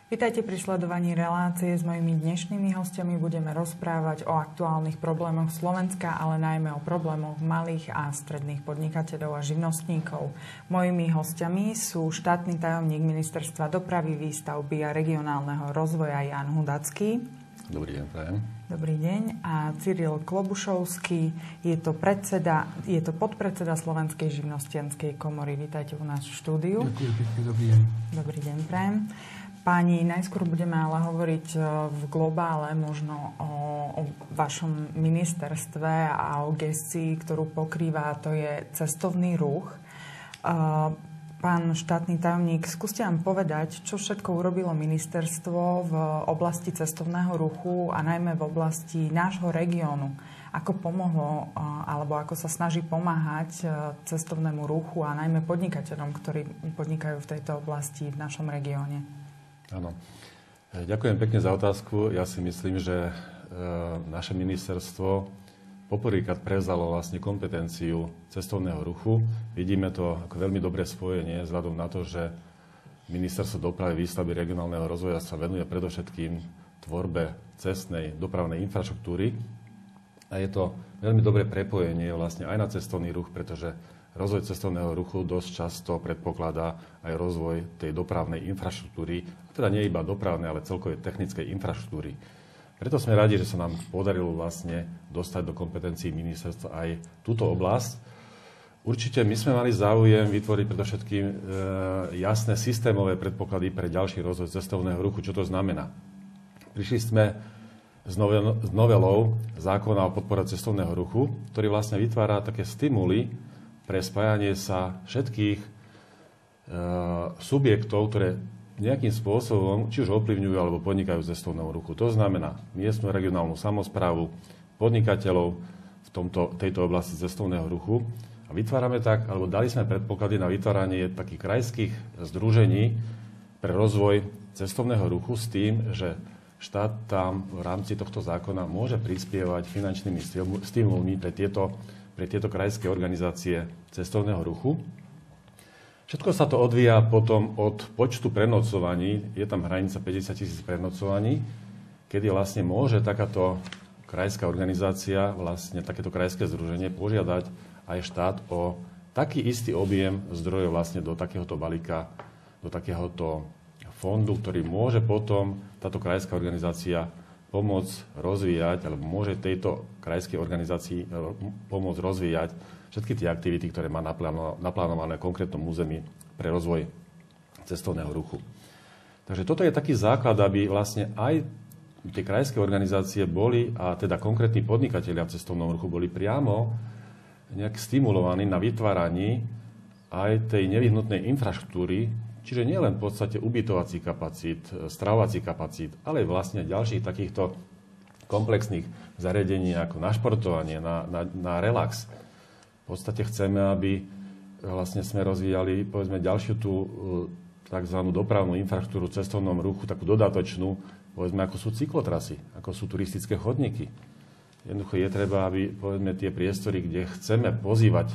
Vitajte pri sledovaní relácie. S mojimi dnešnými hostiami budeme rozprávať o aktuálnych problémoch Slovenska, ale najmä o problémoch malých a stredných podnikateľov a živnostníkov. Mojimi hostiami sú štátny tajomník Ministerstva dopravy, výstavby a regionálneho rozvoja Ján Hudacký. Dobrý deň, prajem. Dobrý deň. A Cyril Klobušovský, je to podpredseda Slovenskej živnostenskej komory. Vítajte u nás v štúdiu. Ďakujem pekne, dobrý deň. Dobrý deň, prajem. Páni, najskôr budeme ale hovoriť v globále možno o vašom ministerstve a o gestii, ktorú pokrýva, to je cestovný ruch. Pán štátny tajomník, skúste nám povedať, čo všetko urobilo ministerstvo v oblasti cestovného ruchu a najmä v oblasti nášho regiónu. Ako pomohlo, alebo ako sa snaží pomáhať cestovnému ruchu a najmä podnikateľom, ktorí podnikajú v tejto oblasti v našom regióne. Áno. Ďakujem pekne za otázku. Ja si myslím, že naše ministerstvo poprvýkrát prevzalo vlastne kompetenciu cestovného ruchu. Vidíme to ako veľmi dobré spojenie vzhľadom na to, že Ministerstvo dopravy, výstavby regionálneho rozvoja sa venuje predovšetkým tvorbe cestnej dopravnej infraštruktúry. A je to veľmi dobré prepojenie vlastne aj na cestovný ruch, pretože rozvoj cestovného ruchu dosť často predpokladá aj rozvoj tej dopravnej infraštruktúry, teda nie iba dopravnej, ale celkovej technickej infraštruktúry. Preto sme radi, že sa nám podarilo vlastne dostať do kompetencií ministerstva aj túto oblasť. Určite my sme mali záujem vytvoriť predovšetkým jasné systémové predpoklady pre ďalší rozvoj cestovného ruchu. Čo to znamená? Prišli sme s novelou zákona o podpore cestovného ruchu, ktorý vlastne vytvára také stimuly pre spájanie sa všetkých subjektov, ktoré nejakým spôsobom či už ovplyvňujú alebo podnikajú v cestovnom ruchu. To znamená miestnu regionálnu samosprávu, podnikateľov v tejto oblasti cestovného ruchu. A vytvárame tak, alebo dali sme predpoklady na vytváranie takých krajských združení pre rozvoj cestovného ruchu s tým, že štát tam v rámci tohto zákona môže prispievať finančnými stimulmi pre tieto krajské organizácie cestovného ruchu. Všetko sa to odvíja potom od počtu prenocovaní. Je tam hranica 50 000 prenocovaní, kedy vlastne môže takáto krajská organizácia, vlastne takéto krajské združenie požiadať aj štát o taký istý objem zdrojov vlastne do takéhoto balíka, do takéhoto fondu, ktorý môže potom táto krajská organizácia pomôcť rozvíjať, alebo môže tejto krajskej organizácii pomôcť rozvíjať všetky tie aktivity, ktoré má naplánované v konkrétnom území pre rozvoj cestovného ruchu. Takže toto je taký základ, aby vlastne aj tie krajské organizácie boli, a teda konkrétni podnikatelia v cestovnom ruchu boli priamo nejak stimulovaní na vytváraní aj tej nevyhnutnej infraštruktúry, čiže nie len v podstate ubytovacích kapacít, stravovacích kapacít, ale vlastne ďalších takýchto komplexných zariadení ako na športovanie, na relax. V podstate chceme, aby vlastne sme rozvíjali povedzme ďalšiu tú tzv. Dopravnú infraštruktúru v cestovnom ruchu, takú dodatočnú, povedzme ako sú cyklotrasy, ako sú turistické chodníky. Jednoducho je treba, aby povedzme tie priestory, kde chceme pozývať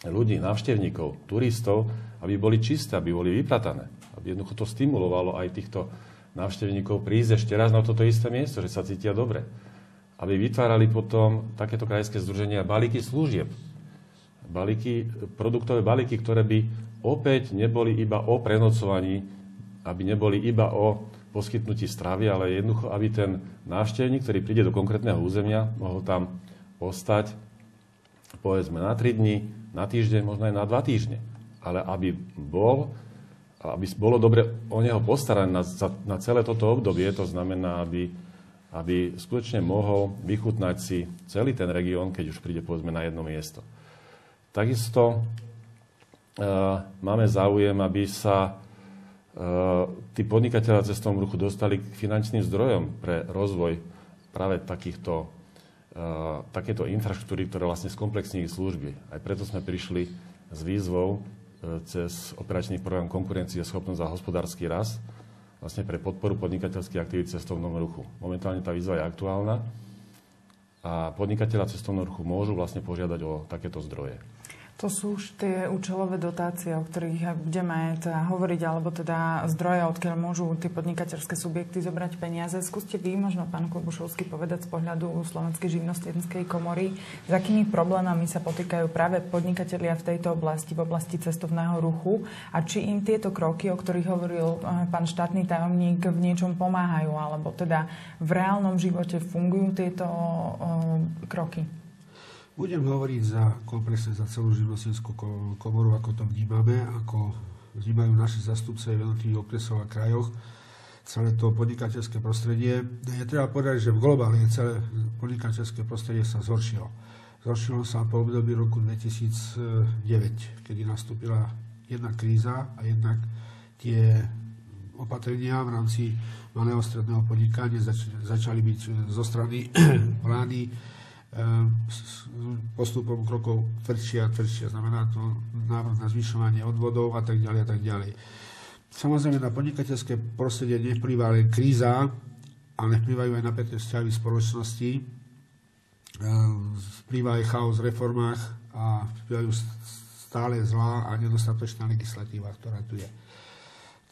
ľudí, návštevníkov, turistov, aby boli čisté, aby boli vypratané. Aby jednoducho to stimulovalo aj týchto návštevníkov prísť ešte raz na toto isté miesto, že sa cítia dobre. Aby vytvárali potom takéto krajské združenia balíky služieb. Produktové balíky, ktoré by opäť neboli iba o prenocovaní, aby neboli iba o poskytnutí stravy, ale jednoducho, aby ten návštevník, ktorý príde do konkrétneho územia, mohol tam ostať povedzme na 3 dni, na týždeň, možno aj na 2 týždne. Ale aby bolo dobre o neho postarané na celé toto obdobie, to znamená, aby skutočne mohol vychutnať si celý ten región, keď už príde povedzme na jedno miesto. Takisto máme záujem, aby sa tí podnikatelia v cestovnom ruchu dostali k finančným zdrojom pre rozvoj práve takéto infraštruktúry, ktoré vlastne skomplexní služby. Aj preto sme prišli s výzvou cez operačný program Konkurencieschopnosť a hospodársky rast vlastne pre podporu podnikateľských aktivít v cestovnom ruchu. Momentálne tá výzva je aktuálna a podnikatelia v cestovnom ruchu môžu vlastne požiadať o takéto zdroje. To sú už tie účelové dotácie, o ktorých budeme teda hovoriť, alebo teda zdroje, odkiaľ môžu tie podnikateľské subjekty zobrať peniaze. Skúste vy, možno pán Klobušovský, povedať z pohľadu Slovenskej živnostenskej komory, s akými problémami sa potýkajú práve podnikatelia v tejto oblasti, v oblasti cestovného ruchu, a či im tieto kroky, o ktorých hovoril pán štátny tajomník, v niečom pomáhajú, alebo teda v reálnom živote fungujú tieto kroky? Budem hovoriť komplexne za celú živnostenskú komoru, ako to vnímame, ako vnímajú naši zastupcovia v jednotlivých okresoch a krajoch celé to podnikateľské prostredie. Je treba povedať, že v globále celé podnikateľské prostredie sa zhoršilo. Zhoršilo sa po období roku 2009, kedy nastúpila jedna kríza a jednak tie opatrenia v rámci malého stredného podnikania začali byť zo strany vlády postupom krokov tvrdšie a tvrdšie. Znamená to návrh na zvyšovanie odvodov a tak ďalej a tak ďalej. Samozrejme, na podnikateľské prostredie nevplýva len kríza, ale vplývajú aj napäté vzťahy v spoločnosti. Vplýva aj chaos v reformách a vplývajú stále zlá a nedostatočná legislatíva, ktorá tu je.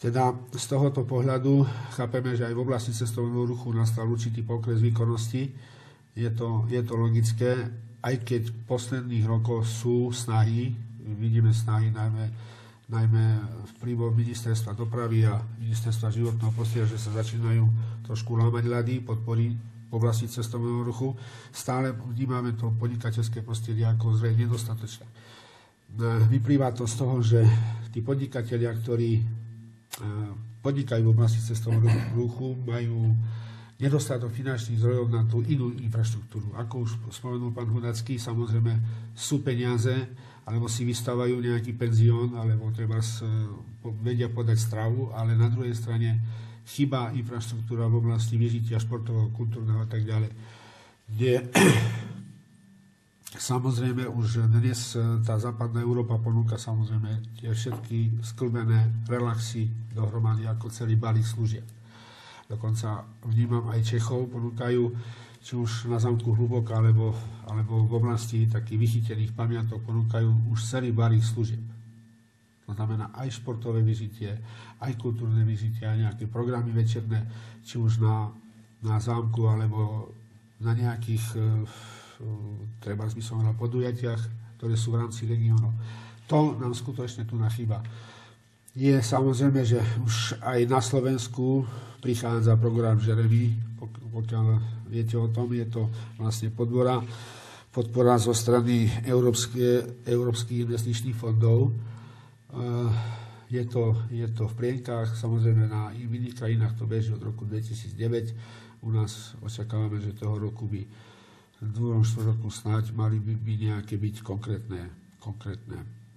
Teda z tohoto pohľadu chápeme, že aj v oblasti cestovného ruchu nastal určitý pokles výkonnosti. Je to logické, aj keď v posledných rokoch sú snahy, vidíme snahy najmä vplyvom ministerstva dopravy a ministerstva životného prostredia, že sa začínajú trošku lámať ľady, podpory v oblasti cestovného ruchu. Stále vnímame to podnikateľské prostredie ako zrejme nedostatočné. Vyplýva to z toho, že tí podnikatelia, ktorí podnikajú v oblasti cestovného ruchu, majú nedostatok finančných zdrojov na tú inú infraštruktúru. Ako už spomenul pán Hudacký, samozrejme sú peniaze, alebo si vystávajú nejaký penzión, alebo treba vedia podať stravu, ale na druhej strane chýba infraštruktúra v oblasti vyžitia športového, kultúrneho a tak ďalej. Kde samozrejme už dnes tá západná Európa ponúka samozrejme tie všetky sklbené relaxy dohromady ako celý balík služieb. Dokonca vnímam aj Čechov, ponúkajú, či už na zámku Hluboká, alebo v oblasti takých vychytených pamiatok ponúkajú už celý balík služieb. To znamená aj športové vyžitie, aj kultúrne vyžitie, aj nejaké programy večerné, či už na zámku, alebo na nejakých, treba by som na podujatiach, ktoré sú v rámci regiónov. To nám skutočne tu chýba. Je samozrejme, že už aj na Slovensku prichádza program Jeremy, pokiaľ viete o tom, je to vlastne podpora zo strany európskych investičných fondov. Je to v plienkách, samozrejme na iných krajinách to beží od roku 2009. U nás očakávame, že toho roku by v 2. roku snáď mali by nejaké byť konkrétne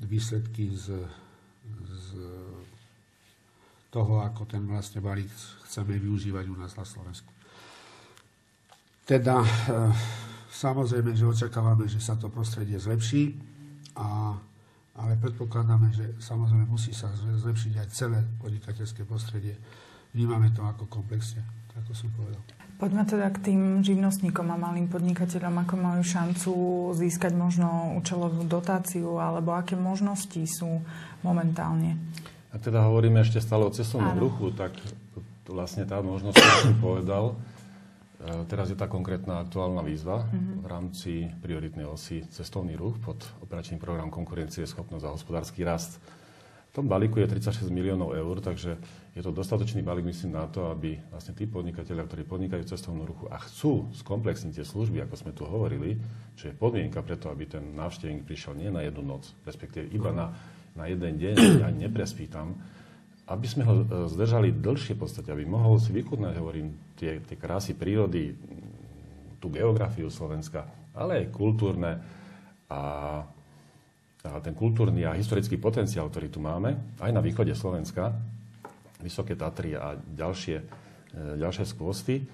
výsledky z toho, ako ten vlastne balík chceme využívať u nás na Slovensku. Teda samozrejme, že očakávame, že sa to prostredie zlepší, ale predpokladáme, že samozrejme musí sa zlepšiť aj celé podnikateľské prostredie. Vnímame to ako komplexne, ako som povedal. Poďme teda k tým živnostníkom a malým podnikateľom, ako majú šancu získať možno účelovú dotáciu, alebo aké možnosti sú momentálne. Ak teda hovoríme ešte stále o cestovnom ruchu, tak vlastne tá možnosť, ako som povedal, teraz je tá konkrétna aktuálna výzva v rámci prioritnej osy cestovný ruch pod operačným programom Konkurencieschopnosť a hospodársky rast. V tom balíku je 36 miliónov eur, takže je to dostatočný balík, myslím, na to, aby vlastne tí podnikatelia, ktorí podnikajú v cestovnom ruchu a chcú skomplexniť tie služby, ako sme tu hovorili, čo je podmienka preto, aby ten návštevník prišiel nie na jednu noc, respektíve iba na jeden deň, ani neprespí tam, aby sme ho zdržali dlhšie v podstate, aby mohol si vychutnať, hovorím, tie krásy prírody, tú geografiu Slovenska, ale aj kultúrne a ten kultúrny a historický potenciál, ktorý tu máme, aj na východe Slovenska, Vysoké Tatry a ďalšie skvosty,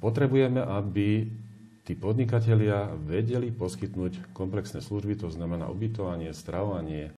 potrebujeme, aby tí podnikatelia vedeli poskytnúť komplexné služby, to znamená ubytovanie, stravovanie,